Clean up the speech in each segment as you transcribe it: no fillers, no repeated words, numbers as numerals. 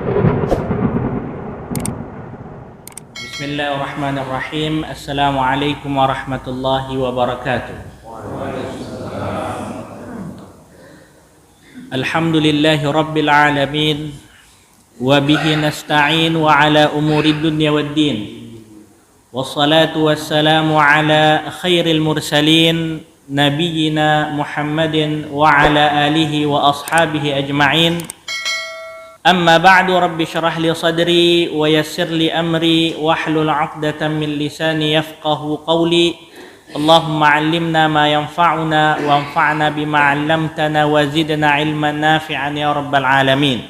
Bismillahirrahmanirrahim. Assalamualaikum warahmatullahi wabarakatuh. Alhamdulillahi rabbil alamin, wa bihi nasta'in wa ala umuri dunya waddin, wassalatu wassalamu ala khairil mursalin nabiyyina Muhammadin wa ala alihi wa ashabihi ajma'in. Amma ba'du, rabbi syrah li sadri wa yassir li amri wahlul 'uqdatam min lisani yafqahu qawli. Allahumma 'allimna ma yanfa'una wanfa'na bima 'allamtana wa zidna 'ilman nafi'an ya rabbal alamin.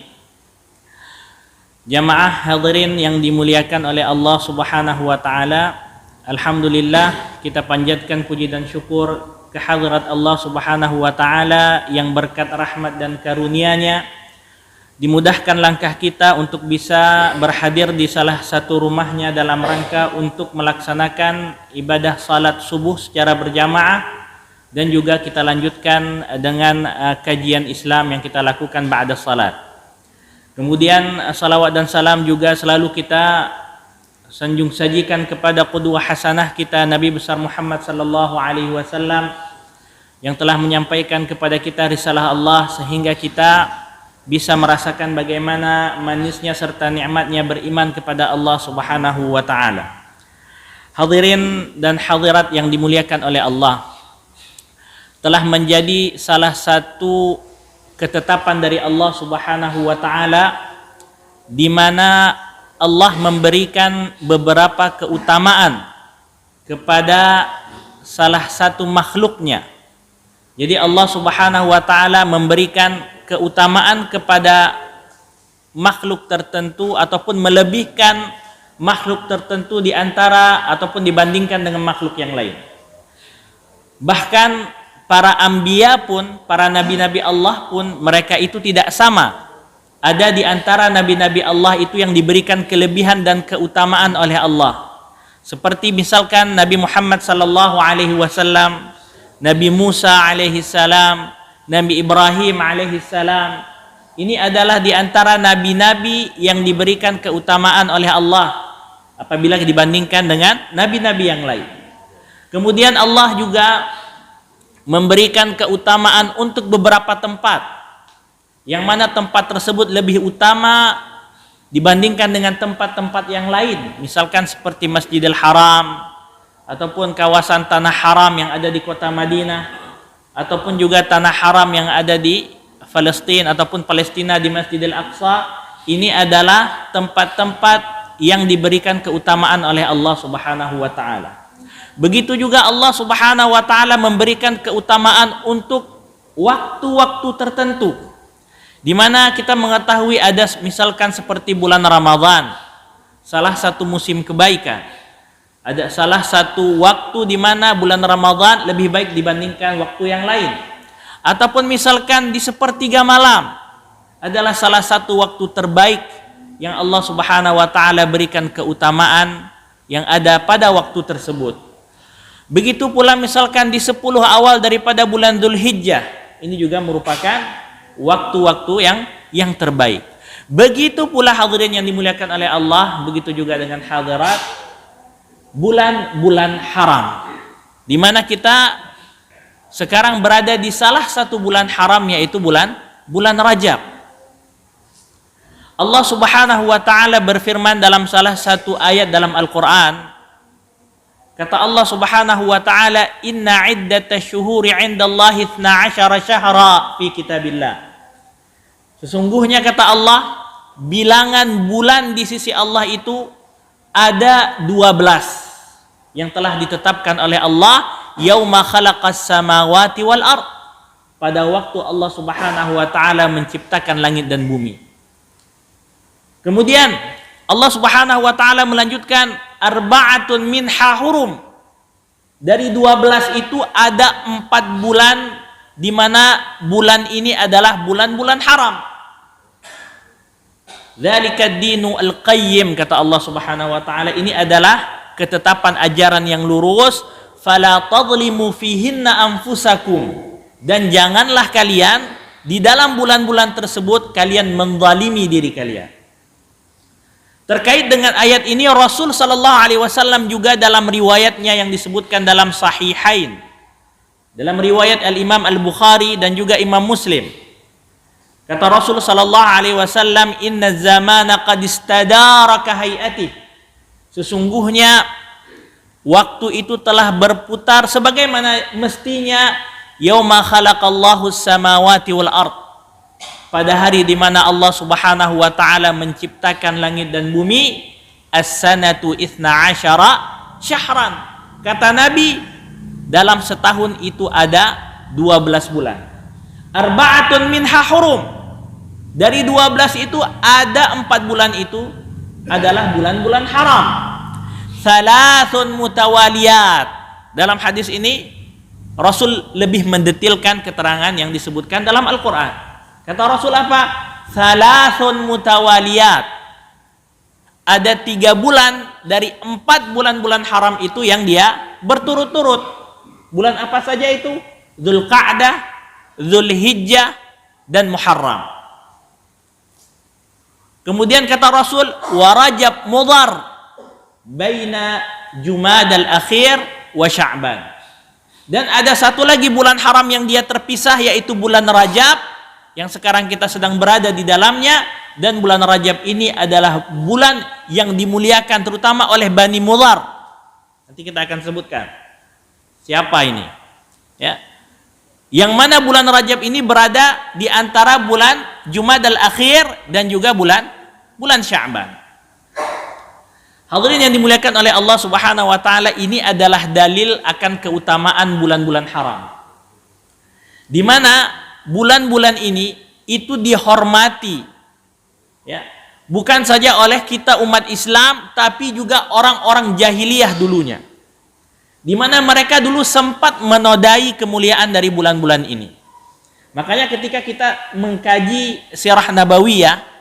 Jamaah hadirin yang dimuliakan oleh Allah Subhanahu wa taala, alhamdulillah kita panjatkan puji dan syukur kehadirat Allah Subhanahu wa taala yang berkat rahmat dan karunia-Nya dimudahkan langkah kita untuk bisa berhadir di salah satu rumahnya dalam rangka untuk melaksanakan ibadah salat subuh secara berjamaah, dan juga kita lanjutkan dengan kajian Islam yang kita lakukan ba'da salat. Kemudian salawat dan salam juga selalu kita sanjung sajikan kepada qudwah hasanah kita Nabi besar Muhammad sallallahu alaihi wasallam yang telah menyampaikan kepada kita risalah Allah sehingga kita bisa merasakan bagaimana manisnya serta nikmatnya beriman kepada Allah Subhanahu wa taala. Hadirin dan hadirat yang dimuliakan oleh Allah, telah menjadi salah satu ketetapan dari Allah Subhanahu wa taala di mana Allah memberikan beberapa keutamaan kepada salah satu makhluknya. Jadi Allah Subhanahu wa taala memberikan keutamaan kepada makhluk tertentu ataupun melebihkan makhluk tertentu di antara ataupun dibandingkan dengan makhluk yang lain. Bahkan para anbiya pun, para nabi-nabi Allah pun, mereka itu tidak sama. Ada di antara nabi-nabi Allah itu yang diberikan kelebihan dan keutamaan oleh Allah. Seperti misalkan Nabi Muhammad sallallahu alaihi wasallam, Nabi Musa alaihi salam, Nabi Ibrahim alaihissalam. Ini adalah di antara nabi-nabi yang diberikan keutamaan oleh Allah apabila dibandingkan dengan nabi-nabi yang lain. Kemudian Allah juga memberikan keutamaan untuk beberapa tempat, yang mana tempat tersebut lebih utama dibandingkan dengan tempat-tempat yang lain. Misalkan seperti Masjidil Haram ataupun kawasan tanah haram yang ada di kota Madinah, ataupun juga tanah haram yang ada di Palestina ataupun Palestina di Masjidil Aqsa. Ini adalah tempat-tempat yang diberikan keutamaan oleh Allah Subhanahu wa taala. Begitu juga Allah Subhanahu wa taala memberikan keutamaan untuk waktu-waktu tertentu, di mana kita mengetahui ada misalkan seperti bulan Ramadan, salah satu musim kebaikan. Ada salah satu waktu di mana bulan Ramadan lebih baik dibandingkan waktu yang lain. Ataupun misalkan di sepertiga malam adalah salah satu waktu terbaik yang Allah Subhanahu wa taala berikan keutamaan yang ada pada waktu tersebut. Begitu pula misalkan di 10 awal daripada bulan Dzulhijjah, ini juga merupakan waktu-waktu yang terbaik. Begitu pula hadirin yang dimuliakan oleh Allah, begitu juga dengan hadirat bulan-bulan haram, di mana kita sekarang berada di salah satu bulan haram, yaitu bulan Rajab. Allah Subhanahu wa taala berfirman dalam salah satu ayat dalam Al-Qur'an. Kata Allah Subhanahu wa taala, "Inna 'iddatash syuhuri 'indallahi 12 syahra fi kitabillah." Sesungguhnya kata Allah, bilangan bulan di sisi Allah itu ada 12 yang telah ditetapkan oleh Allah, yauma khalaqas samawati wal ard, pada waktu Allah Subhanahu wa taala menciptakan langit dan bumi. Kemudian Allah Subhanahu wa taala melanjutkan, arba'atun minha hurum. Dari 12 itu ada 4 bulan di mana bulan ini adalah bulan-bulan haram. Dzalika ad-dinu al-qayyim, kata Allah Subhanahu wa taala, ini adalah ketetapan ajaran yang lurus. Fala tadlimu fihinna anfusakum, dan janganlah kalian di dalam bulan-bulan tersebut kalian menzalimi diri kalian. Terkait dengan ayat ini Rasul sallallahu alaihi wasallam juga dalam riwayatnya yang disebutkan dalam Sahihain, dalam riwayat Al-Imam Al-Bukhari dan juga Imam Muslim, kata Rasul sallallahu alaihi wasallam, "Inna zamana qad istadara ka hay'ati." Sesungguhnya waktu itu telah berputar sebagaimana mestinya, yauma khalaqallahu samawati wal ard, pada hari di mana Allah Subhanahu wa taala menciptakan langit dan bumi. As-sanatu itsna asyara syahran. Kata Nabi, dalam setahun itu ada 12 bulan. Arba'atun minha hurum. Dari 12 itu ada 4 bulan itu adalah bulan-bulan haram. Salasun mutawaliyat. Dalam hadis ini Rasul lebih mendetilkan keterangan yang disebutkan dalam Al-Qur'an. Kata Rasul apa? Salasun mutawaliyat. Ada 3 bulan dari 4 bulan-bulan haram itu yang dia berturut-turut. Bulan apa saja itu? Dzulqa'dah, Dzulhijjah, dan Muharram. Kemudian kata Rasul, wa Rajab Mudhar baina Jumadal Akhir wa Sya'ban. Dan ada satu lagi bulan haram yang dia terpisah, yaitu bulan Rajab yang sekarang kita sedang berada di dalamnya. Dan bulan Rajab ini adalah bulan yang dimuliakan terutama oleh Bani Mudhar. Nanti kita akan sebutkan siapa ini, ya. Yang mana bulan Rajab ini berada di antara bulan Jumadal Akhir dan juga bulan Sya'ban. Hadirin yang dimuliakan oleh Allah Subhanahu wa taala, ini adalah dalil akan keutamaan bulan-bulan haram, di mana bulan-bulan ini itu dihormati, ya, bukan saja oleh kita umat Islam, tapi juga orang-orang jahiliyah dulunya, di mana mereka dulu sempat menodai kemuliaan dari bulan-bulan ini. Makanya ketika kita mengkaji sirah nabawiyah,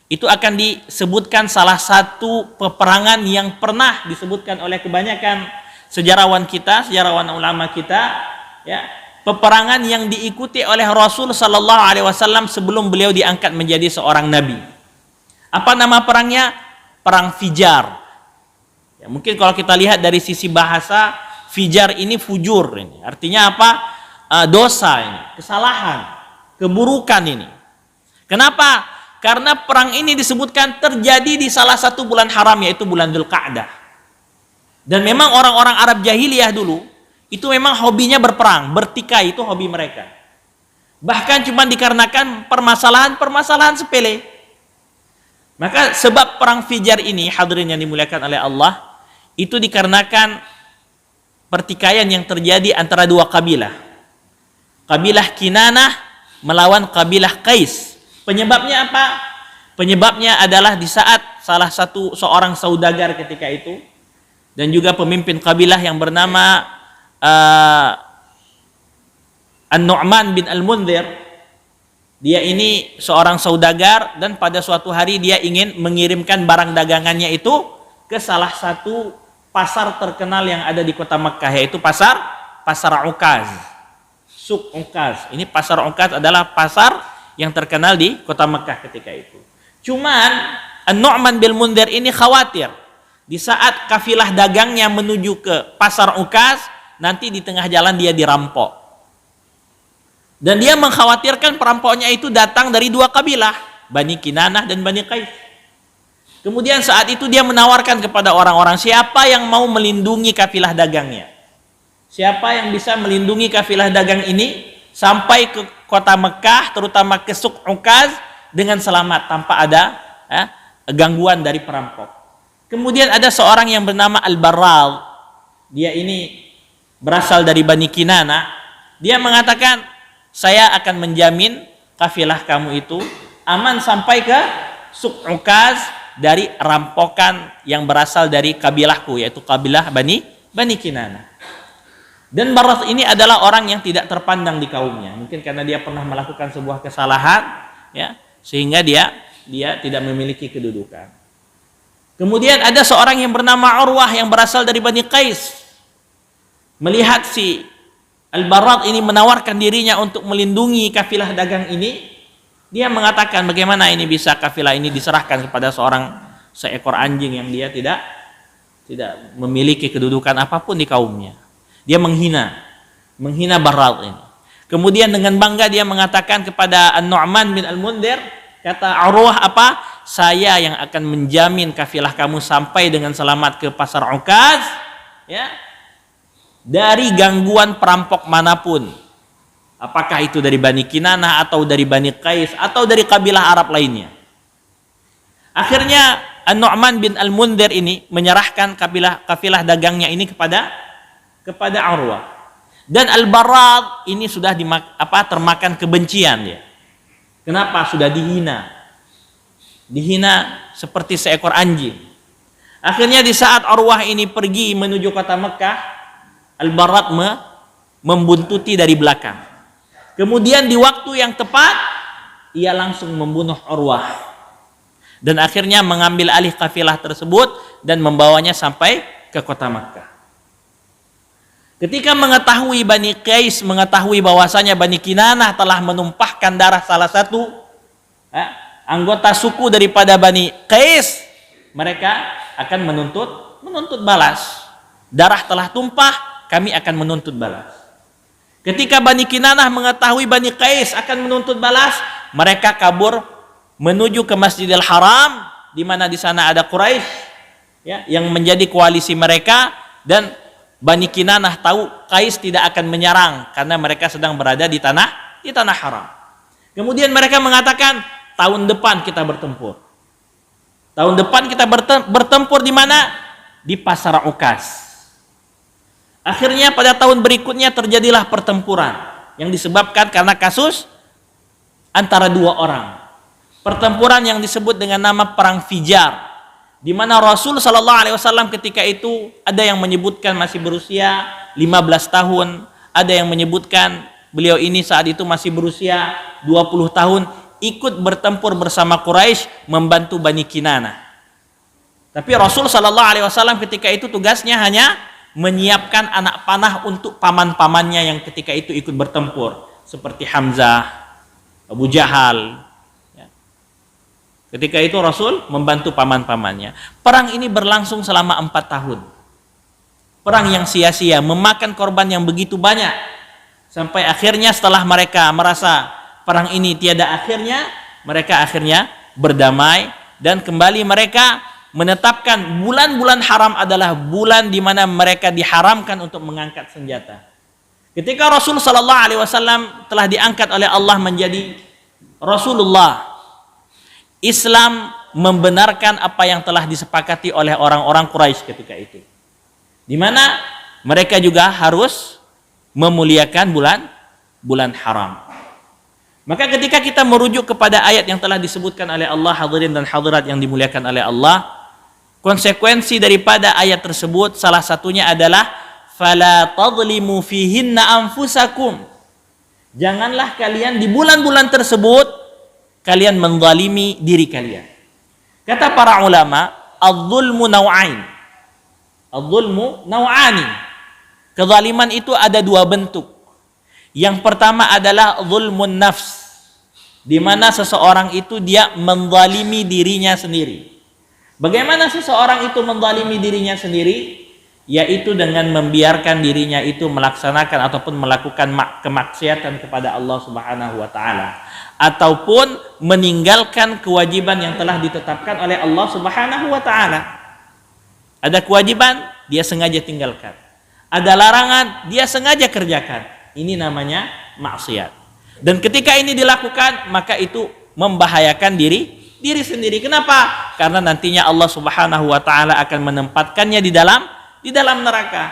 itu akan disebutkan salah satu peperangan yang pernah disebutkan oleh kebanyakan sejarawan kita, sejarawan ulama kita, ya, peperangan yang diikuti oleh Rasul sallallahu alaihi wasallam sebelum beliau diangkat menjadi seorang nabi. Apa nama perangnya? Perang Fijar. Ya, mungkin kalau kita lihat dari sisi bahasa, Fijar ini fujur ini. Artinya apa? Dosa ini, kesalahan, keburukan ini. Kenapa? Karena perang ini disebutkan terjadi di salah satu bulan haram, yaitu bulan Dzulqa'dah. Dan memang orang-orang Arab jahiliyah dulu itu memang hobinya berperang, bertikai, itu hobi mereka. Bahkan cuma dikarenakan permasalahan-permasalahan sepele. Maka sebab perang Fijar ini, hadirin yang dimuliakan oleh Allah, itu dikarenakan pertikaian yang terjadi antara dua kabilah. Kabilah Kinanah melawan kabilah Qais. Penyebabnya apa? Penyebabnya adalah di saat salah satu seorang saudagar ketika itu dan juga pemimpin kabilah yang bernama An-Nu'man bin Al-Mundhir. Dia ini seorang saudagar dan pada suatu hari dia ingin mengirimkan barang dagangannya itu ke salah satu pasar terkenal yang ada di kota Mekkah, yaitu pasar Ukaz. Suk Ukaz. Ini pasar Ukaz adalah pasar yang terkenal di kota Mekkah ketika itu. Cuman An-Nu'man bin Mundhir ini khawatir di saat kafilah dagangnya menuju ke pasar Ukaz, nanti di tengah jalan dia dirampok. Dan dia mengkhawatirkan perampoknya itu datang dari dua kabilah, Bani Kinanah dan Bani Qais. Kemudian saat itu dia menawarkan kepada orang-orang, siapa yang mau melindungi kafilah dagangnya? Siapa yang bisa melindungi kafilah dagang ini sampai ke kota Mekkah, terutama ke Suk Ukaz dengan selamat tanpa ada gangguan dari perampok. Kemudian ada seorang yang bernama Al-Barral. Dia ini berasal dari Bani Kinanah. Dia mengatakan, saya akan menjamin kafilah kamu itu aman sampai ke Suk Ukaz dari rampokan yang berasal dari kabilahku, yaitu kabilah Bani Kinanah. Dan Barras ini adalah orang yang tidak terpandang di kaumnya, mungkin karena dia pernah melakukan sebuah kesalahan, ya, sehingga dia tidak memiliki kedudukan. Kemudian ada seorang yang bernama Urwah yang berasal dari Bani Qais. Melihat si Al-Barrat ini menawarkan dirinya untuk melindungi kafilah dagang ini, dia mengatakan, bagaimana ini bisa kafilah ini diserahkan kepada seorang seekor anjing yang dia tidak memiliki kedudukan apapun di kaumnya. Dia menghina Barad ini. Kemudian dengan bangga dia mengatakan kepada An-Nu'man bin Al-Mundhir, kata Urwah apa? Saya yang akan menjamin kafilah kamu sampai dengan selamat ke pasar Ukaz, ya, dari gangguan perampok manapun. Apakah itu dari Bani Kinanah atau dari Bani Qais atau dari kabilah Arab lainnya. Akhirnya An-Nu'man bin Al-Mundhir ini menyerahkan kafilah dagangnya ini kepada Urwah. Dan Al-Barad ini sudah termakan kebencian dia. Kenapa? Sudah dihina seperti seekor anjing. Akhirnya di saat Urwah ini pergi menuju kota Mekah, Al-Barad membuntuti dari belakang. Kemudian di waktu yang tepat ia langsung membunuh Urwah dan akhirnya mengambil alih kafilah tersebut dan membawanya sampai ke kota Mekah. Ketika mengetahui Bani Qais, mengetahui bahwasanya Bani Kinanah telah menumpahkan darah salah satu anggota suku daripada Bani Qais, mereka akan menuntut balas. Darah telah tumpah, kami akan menuntut balas. Ketika Bani Kinanah mengetahui Bani Qais akan menuntut balas, mereka kabur menuju ke Masjidil Haram, di mana di sana ada Quraisy, ya, yang menjadi koalisi mereka, dan Bani Kinanah tahu Qais tidak akan menyerang karena mereka sedang berada di tanah haram. Kemudian mereka mengatakan, tahun depan kita bertempur. Tahun depan kita bertempur di mana? Di pasar Ukaz. Akhirnya pada tahun berikutnya terjadilah pertempuran yang disebabkan karena kasus antara dua orang. Pertempuran yang disebut dengan nama Perang Fijar, di mana Rasul Shallallahu Alaihi Wasallam ketika itu ada yang menyebutkan masih berusia 15 tahun, ada yang menyebutkan beliau ini saat itu masih berusia 20 tahun, ikut bertempur bersama Quraisy membantu Bani Kinanah. Tapi Rasul Shallallahu Alaihi Wasallam ketika itu tugasnya hanya menyiapkan anak panah untuk paman-pamannya yang ketika itu ikut bertempur, seperti Hamzah, Abu Jahal. Ketika itu Rasul membantu paman-pamannya. Perang ini berlangsung selama 4 tahun. Perang yang sia-sia, memakan korban yang begitu banyak. Sampai akhirnya setelah mereka merasa perang ini tiada akhirnya, mereka akhirnya berdamai dan kembali mereka menetapkan bulan-bulan haram adalah bulan di mana mereka diharamkan untuk mengangkat senjata. Ketika Rasul Sallallahu Alaihi Wasallam telah diangkat oleh Allah menjadi Rasulullah, Islam membenarkan apa yang telah disepakati oleh orang-orang Quraisy ketika itu, di mana mereka juga harus memuliakan bulan haram. Maka ketika kita merujuk kepada ayat yang telah disebutkan oleh Allah, hadirin dan hadirat yang dimuliakan oleh Allah, konsekuensi daripada ayat tersebut salah satunya adalah fala tadlimu fihinna anfusakum. Janganlah kalian di bulan-bulan tersebut kalian menzalimi diri kalian. Kata para ulama, adz-zulmu naw'ain. Adz-zulmu naw'ani. Kezaliman itu ada dua bentuk. Yang pertama adalah zulmun nafs, di mana seseorang itu dia menzalimi dirinya sendiri. Bagaimana seseorang itu menzalimi dirinya sendiri? Yaitu dengan membiarkan dirinya itu melaksanakan ataupun melakukan kemaksiatan kepada Allah Subhanahu wa taala, ataupun meninggalkan kewajiban yang telah ditetapkan oleh Allah Subhanahu wa taala. Ada kewajiban, dia sengaja tinggalkan. Ada larangan, dia sengaja kerjakan. Ini namanya maksiat. Dan ketika ini dilakukan, maka itu membahayakan diri sendiri. Kenapa? Karena nantinya Allah Subhanahu wa taala akan menempatkannya di dalam neraka.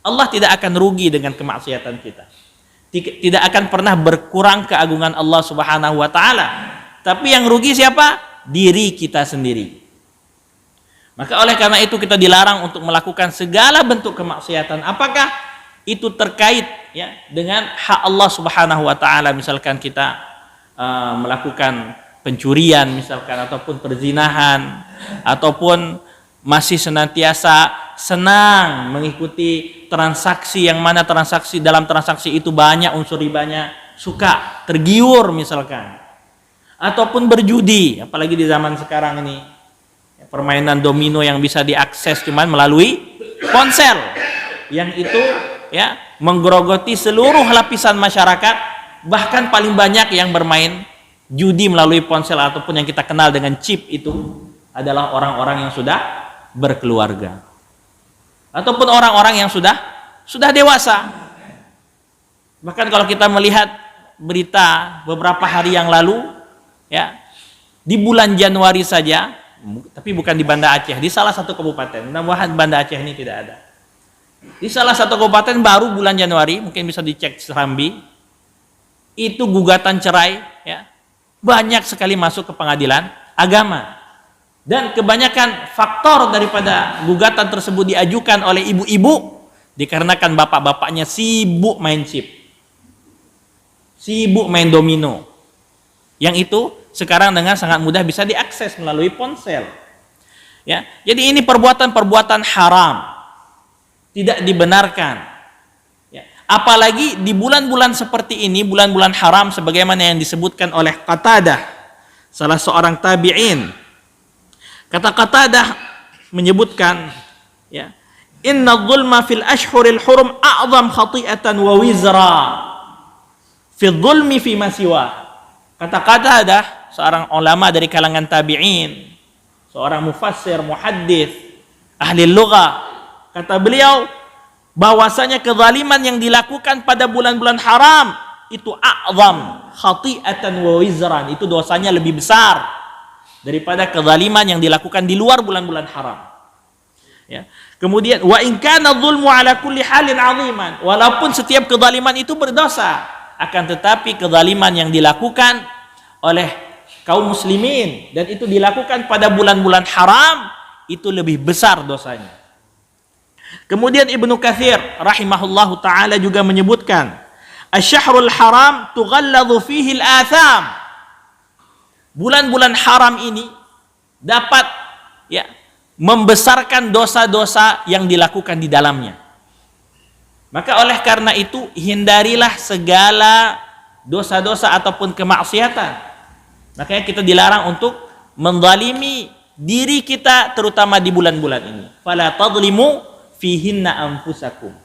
Allah tidak akan rugi dengan kemaksiatan kita. Tidak akan pernah berkurang keagungan Allah Subhanahu wa taala. Tapi yang rugi siapa? Diri kita sendiri. Maka oleh karena itu kita dilarang untuk melakukan segala bentuk kemaksiatan. Apakah itu terkait ya dengan hak Allah Subhanahu wa taala? Misalkan kita melakukan pencurian misalkan, ataupun perzinahan, ataupun masih senantiasa senang mengikuti transaksi yang mana dalam transaksi itu banyak unsur ribanya, suka tergiur misalkan, ataupun berjudi, apalagi di zaman sekarang ini permainan domino yang bisa diakses cuman melalui ponsel, yang itu ya menggerogoti seluruh lapisan masyarakat, bahkan paling banyak yang bermain judi melalui ponsel ataupun yang kita kenal dengan chip itu adalah orang-orang yang sudah berkeluarga ataupun orang-orang yang sudah dewasa. Bahkan kalau kita melihat berita beberapa hari yang lalu ya, di bulan Januari saja, tapi bukan di Banda Aceh, di salah satu kabupaten, mudah-mudahan Banda Aceh ini tidak ada, di salah satu kabupaten baru bulan Januari, mungkin bisa dicek Serambi, itu gugatan cerai ya, banyak sekali masuk ke pengadilan agama. Dan kebanyakan faktor daripada gugatan tersebut diajukan oleh ibu-ibu dikarenakan bapak-bapaknya sibuk main chip, sibuk main domino, yang itu sekarang dengan sangat mudah bisa diakses melalui ponsel ya. Jadi ini perbuatan-perbuatan haram, tidak dibenarkan ya. Apalagi di bulan-bulan seperti ini, bulan-bulan haram, sebagaimana yang disebutkan oleh Qatadah, salah seorang tabi'in. Kata Qatadah menyebutkan ya, inna dhulma fil ashhuril hurum a'zam khati'atan wa wizra fi dhulmi fi ma siwa. Kata Qatadah, seorang ulama dari kalangan tabi'in, seorang mufassir, muhaddits, ahli lugah, kata beliau bahwasanya kezaliman yang dilakukan pada bulan-bulan haram itu a'zam khati'atan wa wizran, itu dosanya lebih besar daripada kezaliman yang dilakukan di luar bulan-bulan haram ya. Kemudian wa in kana dzulmu ala kulli halin 'aziman, walaupun setiap kezaliman itu berdosa, akan tetapi kezaliman yang dilakukan oleh kaum muslimin dan itu dilakukan pada bulan-bulan haram itu lebih besar dosanya. Kemudian Ibnu Katsir rahimahullahu taala juga menyebutkan, asy-syahrul haram tughalladhu fihi al-atham. Bulan-bulan haram ini dapat ya membesarkan dosa-dosa yang dilakukan di dalamnya. Maka oleh karena itu hindarilah segala dosa-dosa ataupun kemaksiatan. Makanya kita dilarang untuk menzalimi diri kita terutama di bulan-bulan ini. Fala tadlimu fihinna anfusakum.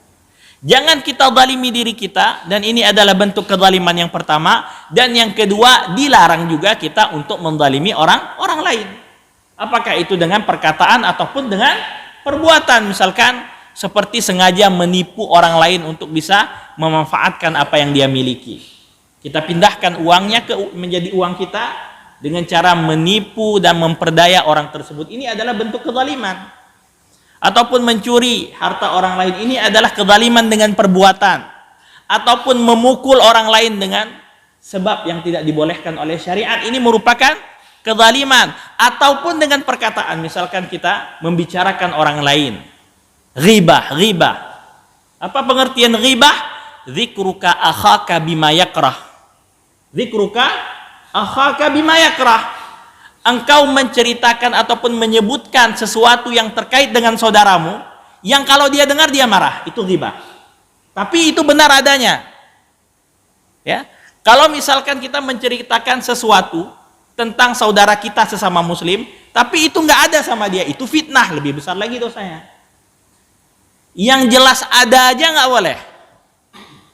Jangan kita zalimi diri kita, dan ini adalah bentuk kezaliman yang pertama. Dan yang kedua, dilarang juga kita untuk menzalimi orang lain. Apakah itu dengan perkataan ataupun dengan perbuatan, misalkan seperti sengaja menipu orang lain untuk bisa memanfaatkan apa yang dia miliki. Kita pindahkan uangnya menjadi uang kita dengan cara menipu dan memperdaya orang tersebut. Ini adalah bentuk kezaliman. Ataupun mencuri harta orang lain, ini adalah kezaliman dengan perbuatan. Ataupun memukul orang lain dengan sebab yang tidak dibolehkan oleh syariat, ini merupakan kezaliman. Ataupun dengan perkataan, misalkan kita membicarakan orang lain, ghibah. Apa pengertian ghibah? Dzikruka akhaka bima yakrah. Dzikruka akhaka bima yakrah. Engkau menceritakan ataupun menyebutkan sesuatu yang terkait dengan saudaramu yang kalau dia dengar dia marah, itu ghibah. Tapi itu benar adanya. Ya. Kalau misalkan kita menceritakan sesuatu tentang saudara kita sesama muslim, tapi itu nggak ada sama dia, itu fitnah, lebih besar lagi dosanya. Yang jelas ada aja nggak boleh.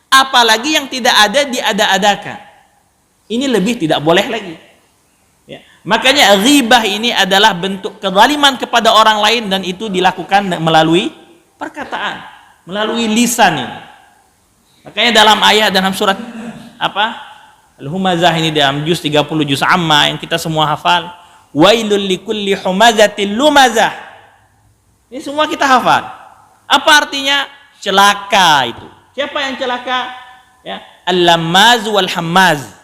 Apalagi yang tidak ada diada-adakan. Ini lebih tidak boleh lagi. Makanya ghibah ini adalah bentuk kezaliman kepada orang lain, dan itu dilakukan melalui perkataan, melalui lisan ini. Makanya dalam ayat dalam surat apa? Al-Humazah ini dalam juz 30 juz amma yang kita semua hafal, wailul likulli humazatil lumazah. Ini semua kita hafal. Apa artinya? Celaka itu. Siapa yang celaka? Ya, al-lammaz wal hammaz.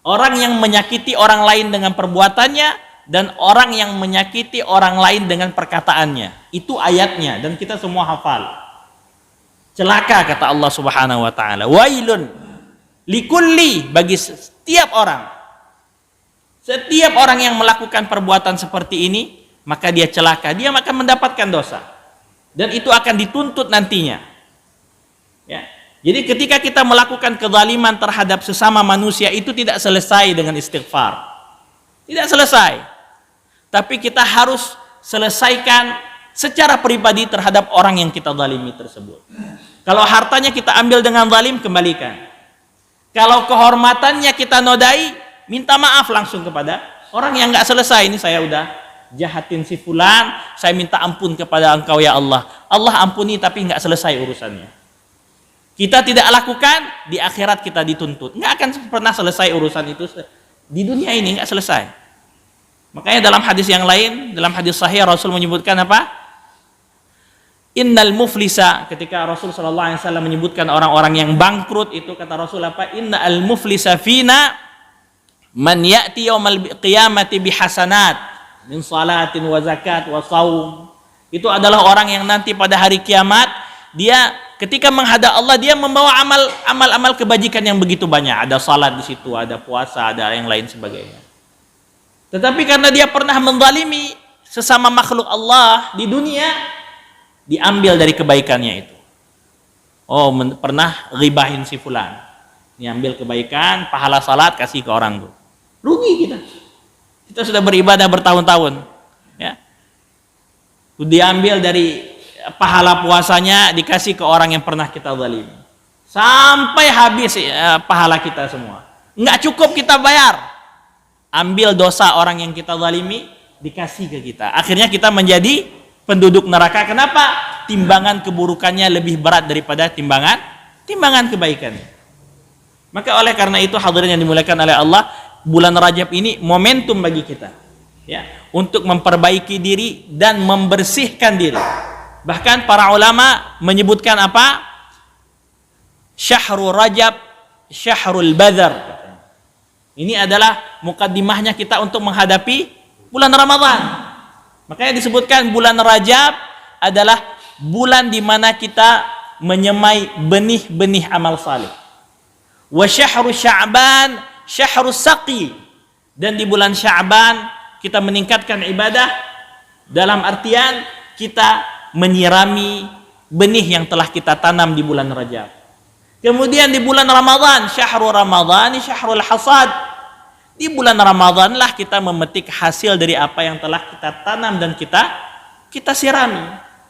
Orang yang menyakiti orang lain dengan perbuatannya dan orang yang menyakiti orang lain dengan perkataannya. Itu ayatnya dan kita semua hafal. Celaka kata Allah Subhanahu wa taala. Wailun likulli, bagi setiap orang. Setiap orang yang melakukan perbuatan seperti ini, maka dia celaka, dia akan mendapatkan dosa. Dan itu akan dituntut nantinya. Ya. Jadi ketika kita melakukan kezaliman terhadap sesama manusia, itu tidak selesai dengan istighfar. Tidak selesai. Tapi kita harus selesaikan secara pribadi terhadap orang yang kita zalimi tersebut. Kalau hartanya kita ambil dengan zalim, kembalikan. Kalau kehormatannya kita nodai, minta maaf langsung kepada orang yang nggak selesai. Ini saya udah jahatin si fulan, saya minta ampun kepada engkau ya Allah. Allah ampuni tapi nggak selesai urusannya. Kita tidak lakukan, di akhirat kita dituntut. Nggak akan pernah selesai urusan itu. Di dunia ini nggak selesai. Makanya dalam hadis yang lain, dalam hadis sahih Rasul menyebutkan apa? Innal muflisa, ketika Rasul SAW menyebutkan orang-orang yang bangkrut, itu kata Rasul apa? Innal muflisa fina man ya'ti yaumal qiyamati bihasanat min salatin wa zakat wa saum. Itu adalah orang yang nanti pada hari kiamat, dia ketika menghadap Allah, dia membawa amal-amal kebajikan yang begitu banyak. Ada salat di situ, ada puasa, ada yang lain sebagainya. Tetapi karena dia pernah menzalimi sesama makhluk Allah di dunia, diambil dari kebaikannya itu. Oh, pernah ghibahin si fulan, diambil kebaikan, pahala salat kasih ke orang tuh. Rugi kita. Kita sudah beribadah bertahun-tahun, ya. Diambil dari pahala puasanya dikasih ke orang yang pernah kita zalimi. Sampai habis pahala kita semua. Enggak cukup kita bayar. Ambil dosa orang yang kita zalimi, dikasih ke kita. Akhirnya kita menjadi penduduk neraka. Kenapa? Timbangan keburukannya lebih berat daripada timbangan kebaikannya. Maka oleh karena itu, hadirin yang dimuliakan oleh Allah, bulan Rajab ini momentum bagi kita, ya, untuk memperbaiki diri dan membersihkan diri. Bahkan para ulama menyebutkan apa? Syahrul Rajab, Syahrul Badar. Ini adalah mukaddimahnya kita untuk menghadapi bulan Ramadan. Makanya disebutkan bulan Rajab adalah bulan di mana kita menyemai benih-benih amal saleh. Wa syahrul Sya'ban, syahrul saqi. Dan di bulan Sya'ban kita meningkatkan ibadah dalam artian kita menyirami benih yang telah kita tanam di bulan Rajab. Kemudian di bulan Ramadan, syahrul Ramadhani syahrul hasad. Di bulan Ramadan lah kita memetik hasil dari apa yang telah kita tanam dan kita sirami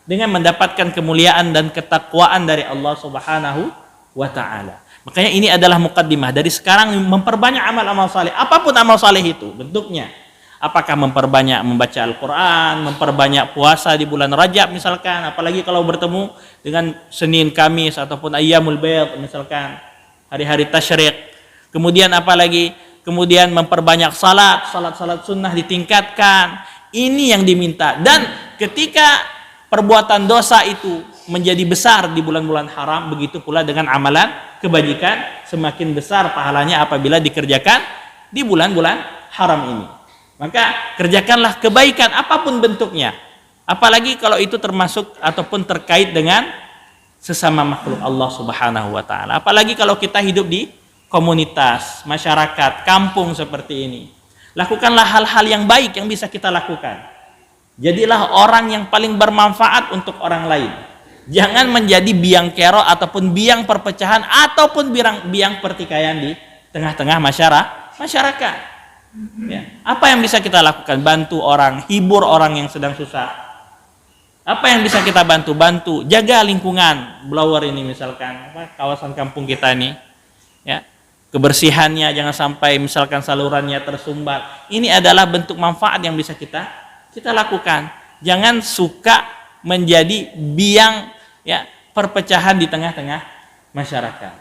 dengan mendapatkan kemuliaan dan ketakwaan dari Allah Subhanahu wa taala. Makanya ini adalah mukaddimah. Dari sekarang memperbanyak amal-amal saleh. Apapun amal saleh itu bentuknya. Apakah memperbanyak membaca Al-Quran, memperbanyak puasa di bulan Rajab misalkan, apalagi kalau bertemu dengan Senin, Kamis ataupun Ayyamul Bayd misalkan, hari-hari tasyrik. Kemudian apalagi? Kemudian memperbanyak salat sunnah ditingkatkan. Ini yang diminta. Dan ketika perbuatan dosa itu menjadi besar di bulan-bulan haram, begitu pula dengan amalan kebajikan semakin besar pahalanya apabila dikerjakan di bulan-bulan haram ini. Maka kerjakanlah kebaikan apapun bentuknya. Apalagi kalau itu termasuk ataupun terkait dengan sesama makhluk Allah Subhanahu wa taala. Apalagi kalau kita hidup di komunitas, masyarakat, kampung seperti ini. Lakukanlah hal-hal yang baik yang bisa kita lakukan. Jadilah orang yang paling bermanfaat untuk orang lain. Jangan menjadi biang kerok ataupun biang perpecahan ataupun biang pertikaian di tengah-tengah masyarakat. Ya. Apa yang bisa kita lakukan? Bantu orang, hibur orang yang sedang susah. Apa yang bisa kita bantu? Jaga lingkungan blower ini misalkan, kawasan kampung kita ini. Ya. Kebersihannya jangan sampai misalkan salurannya tersumbat. Ini adalah bentuk manfaat yang bisa kita lakukan. Jangan suka menjadi biang, ya, perpecahan di tengah-tengah masyarakat.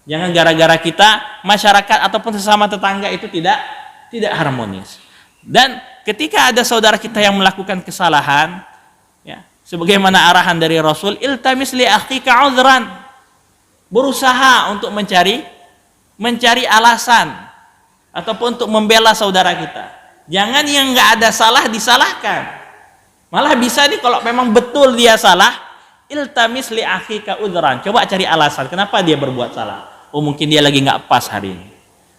Jangan gara-gara kita masyarakat ataupun sesama tetangga itu tidak harmonis. Dan ketika ada saudara kita yang melakukan kesalahan, ya, sebagaimana arahan dari Rasul, iltamis li akhika uzran. Berusaha untuk mencari alasan ataupun untuk membela saudara kita. Jangan yang nggak ada salah disalahkan. Malah bisa nih kalau memang betul dia salah, iltamis li akhika udhran. Coba cari alasan kenapa dia berbuat salah. Oh, mungkin dia lagi nggak pas hari ini.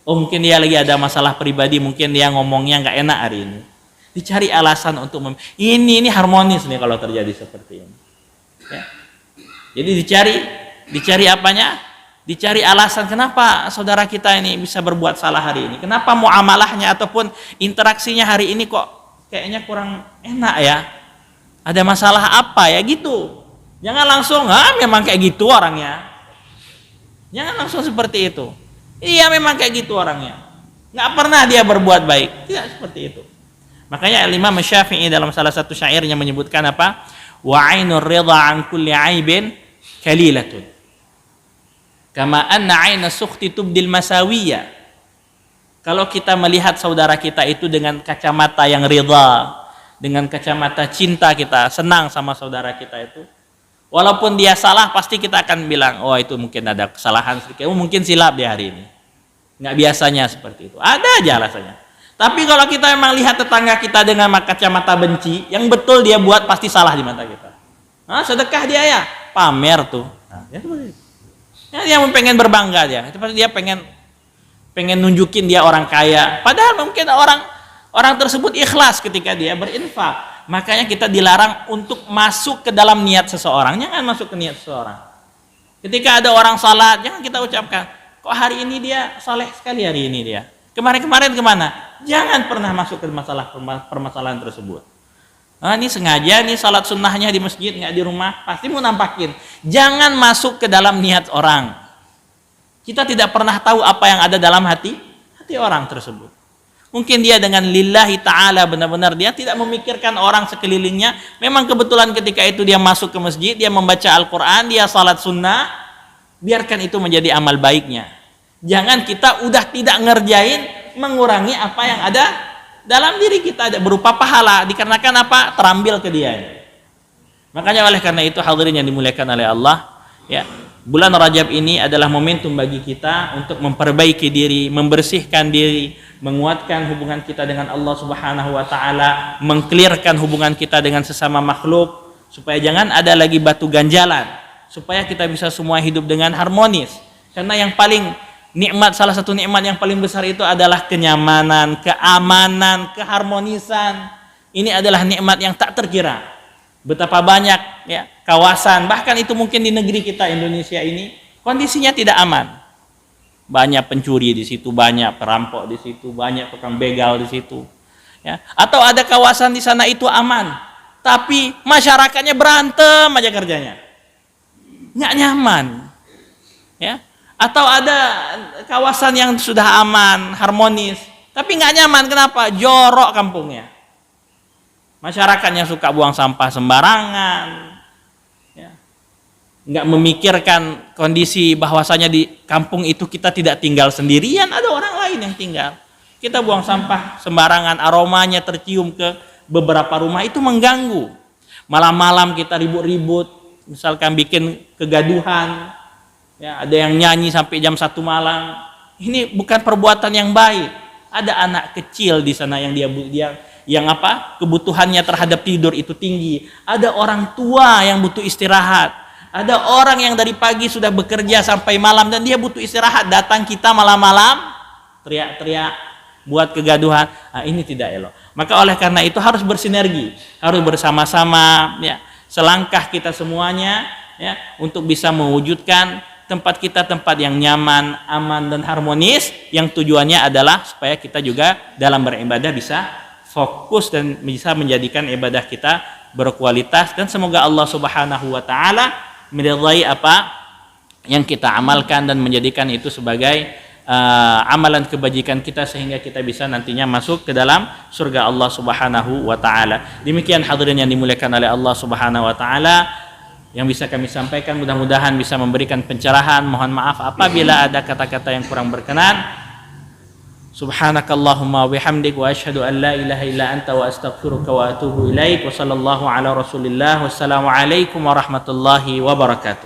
Oh, mungkin dia lagi ada masalah pribadi, mungkin dia ngomongnya nggak enak hari ini. Dicari alasan untuk ini harmonis nih kalau terjadi seperti ini. Ya. Jadi dicari apanya? Dicari alasan kenapa saudara kita ini bisa berbuat salah hari ini. Kenapa muamalahnya ataupun interaksinya hari ini kok kayaknya kurang enak ya. Ada masalah apa ya gitu. Jangan langsung, memang kayak gitu orangnya. Jangan langsung seperti itu. Iya memang kayak gitu orangnya. Nggak pernah dia berbuat baik. Tidak seperti itu. Makanya Imam Syafi'i dalam salah satu syairnya menyebutkan apa? Wa 'ainur ridha 'an kulli 'aibin kalilatun. Kama anna 'aina sukhti tubdil masawiyya. Kalau kita melihat saudara kita itu dengan kacamata yang ridha, dengan kacamata cinta kita, senang sama saudara kita itu, walaupun dia salah pasti kita akan bilang, oh itu mungkin ada kesalahan sedikit, mungkin silap dia hari ini. Nggak biasanya seperti itu. Ada aja alasannya. Tapi kalau kita memang lihat tetangga kita dengan kacamata benci, yang betul dia buat pasti salah di mata kita. Sedekah dia ya, pamer tuh. Ya seperti itu. Ya, dia pengen berbangga dia. Itu pasti dia pengen nunjukin dia orang kaya. Padahal mungkin orang tersebut ikhlas ketika dia berinfak. Makanya kita dilarang untuk masuk ke dalam niat seseorang. Jangan masuk ke niat seseorang. Ketika ada orang salat, jangan kita ucapkan, kok hari ini dia saleh sekali hari ini dia. Kemarin-kemarin kemana? Jangan pernah masuk ke permasalahan tersebut. Ini sengaja nih salat sunnahnya di masjid, nggak di rumah, pasti mau nampakin. Jangan masuk ke dalam niat orang. Kita tidak pernah tahu apa yang ada dalam hati orang tersebut. Mungkin dia dengan lillahi ta'ala benar-benar dia tidak memikirkan orang sekelilingnya. Memang kebetulan ketika itu dia masuk ke masjid, dia membaca Al-Quran, dia salat sunnah, biarkan itu menjadi amal baiknya. Jangan kita udah tidak ngerjain, mengurangi apa yang ada dalam diri kita, ada berupa pahala, dikarenakan apa? Terambil ke dia. Makanya oleh karena itu hadirin yang dimuliakan oleh Allah, ya, bulan Rajab ini adalah momentum bagi kita untuk memperbaiki diri, membersihkan diri, menguatkan hubungan kita dengan Allah Subhanahu wa taala, mengklirkan hubungan kita dengan sesama makhluk supaya jangan ada lagi batu ganjalan, supaya kita bisa semua hidup dengan harmonis. Karena yang paling nikmat, salah satu nikmat yang paling besar itu adalah kenyamanan, keamanan, keharmonisan. Ini adalah nikmat yang tak terkira. Betapa banyak ya kawasan, bahkan itu mungkin di negeri kita Indonesia ini kondisinya tidak aman. Banyak pencuri di situ, banyak perampok di situ, banyak tukang begal di situ. Ya. Atau ada kawasan di sana itu aman, tapi masyarakatnya berantem aja kerjanya, nggak nyaman. Ya. Atau ada kawasan yang sudah aman, harmonis, tapi nggak nyaman. Kenapa? Jorok kampungnya. Masyarakatnya suka buang sampah sembarangan, ya. Nggak memikirkan kondisi bahwasanya di kampung itu kita tidak tinggal sendirian, ada orang lain yang tinggal. Kita buang sampah sembarangan, aromanya tercium ke beberapa rumah, itu mengganggu. Malam-malam kita ribut-ribut, misalkan bikin kegaduhan, ya, ada yang nyanyi sampai jam 1 malam. Ini bukan perbuatan yang baik. Ada anak kecil di sana yang yang kebutuhannya terhadap tidur itu tinggi. Ada orang tua yang butuh istirahat. Ada orang yang dari pagi sudah bekerja sampai malam dan dia butuh istirahat. Datang kita malam-malam teriak-teriak, buat kegaduhan. Ini tidak elok. Maka oleh karena itu harus bersinergi, harus bersama-sama, ya, selangkah kita semuanya, ya, untuk bisa mewujudkan tempat kita tempat yang nyaman, aman dan harmonis, yang tujuannya adalah supaya kita juga dalam beribadah bisa fokus dan bisa menjadikan ibadah kita berkualitas, dan semoga Allah Subhanahu wa taala meridai apa yang kita amalkan dan menjadikan itu sebagai amalan kebajikan kita sehingga kita bisa nantinya masuk ke dalam surga Allah Subhanahu wa taala. Demikian hadirin yang dimuliakan oleh Allah Subhanahu wa taala yang bisa kami sampaikan, mudah-mudahan bisa memberikan pencerahan. Mohon maaf apabila ada kata-kata yang kurang berkenan. Subhanakallahumma bihamdik wa asyhadu an la ilaha illa anta wa astaghfiruka wa atubu ilaik wa sallallahu ala rasulillah. Wassalamu alaikum warahmatullahi wabarakatuh.